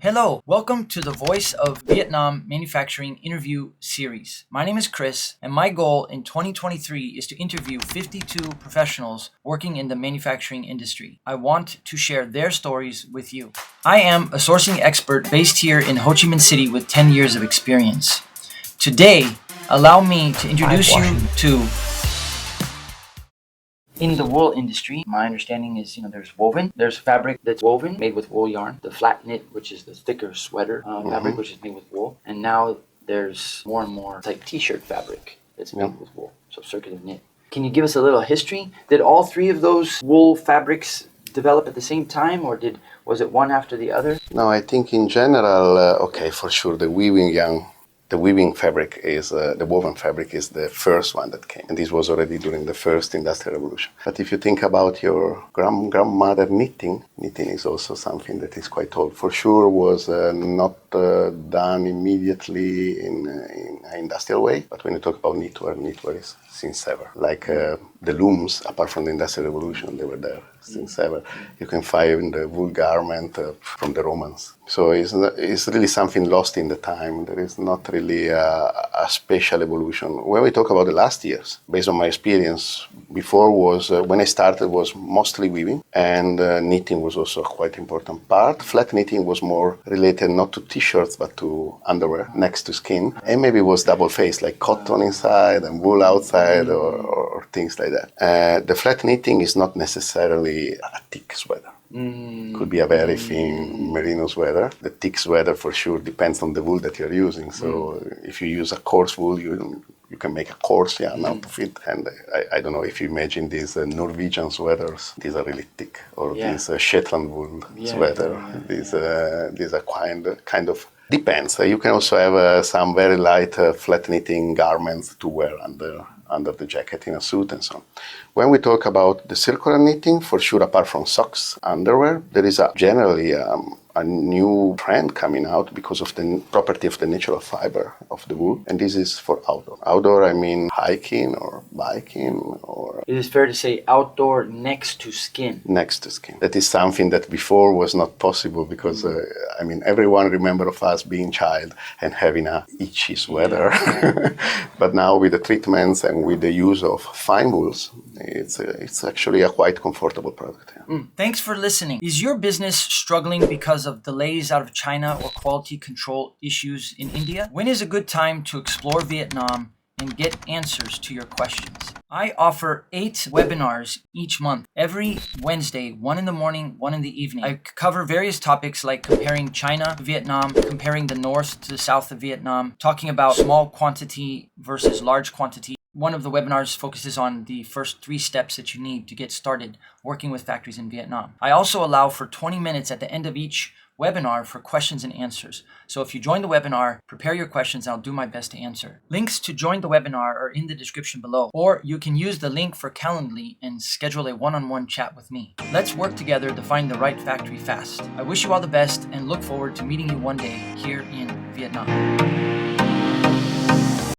Hello, welcome to the Voice of Vietnam Manufacturing interview series. My name is Chris, and my goal in 2023 is to interview 52 professionals working in the manufacturing industry. I want to share their stories with you. I am a sourcing expert based here in Ho Chi Minh City with 10 years of experience. Today, allow me to introduce you to in the wool industry. My understanding is, there's woven, there's fabric that's woven, made with wool yarn, the flat knit, which is the thicker sweater fabric, which is made with wool, and now there's more and more like t-shirt fabric that's made with wool, so circular knit. Can you give us a little history? Did all three of those wool fabrics develop at the same time, or was it one after the other? No, I think in general, for sure, the weaving fabric is, the woven fabric is the first one that came. And this was already during the first industrial revolution. But if you think about your grandmother knitting is also something that is quite old. For sure was not done immediately in an industrial way. But when you talk about knitwear is since ever. Like the looms, apart from the industrial revolution, they were there since ever. You can find the wool garment from the Romans. So it's really something lost in the time. There is not really a special evolution. When we talk about the last years, based on my experience, before was, when I started, was mostly weaving, and knitting was also a quite important part. Flat knitting was more related not to t-shirts, but to underwear next to skin. And maybe it was double-faced, like cotton inside and wool outside, or things like that. The flat knitting is not necessarily a thick sweater. Could be a very thin merino sweater. The thick sweater for sure depends on the wool that you're using. So if you use a coarse wool, you can make a coarse yarn out of it. And I don't know if you imagine these Norwegian sweaters. These are really thick. Or these Shetland wool sweater. These are kind of depends. You can also have some very light flat knitting garments to wear under the jacket in a suit and so on. When we talk about the circular knitting, for sure, apart from socks, underwear, there is generally a new trend coming out because of the property of the natural fiber of the wool, and this is for outdoor. Outdoor, I mean hiking or biking or... It is fair to say outdoor next to skin. Next to skin. That is something that before was not possible because, everyone remember of us being child and having a itchy sweater. But now with the treatments and with the use of fine wools, it's actually a quite comfortable product. Thanks for listening. Is your business struggling because of delays out of China or quality control issues in India? When is a good time to explore Vietnam and get answers to your questions? I offer 8 webinars each month. Every Wednesday, 1 in the morning, 1 in the evening. I cover various topics like comparing China to Vietnam, comparing the north to the south of Vietnam, talking about small quantity versus large quantity. One of the webinars focuses on the first 3 steps that you need to get started working with factories in Vietnam. I also allow for 20 minutes at the end of each webinar for questions and answers. So if you join the webinar, prepare your questions and I'll do my best to answer. Links to join the webinar are in the description below, or you can use the link for Calendly and schedule a one-on-one chat with me. Let's work together to find the right factory fast. I wish you all the best and look forward to meeting you one day here in Vietnam.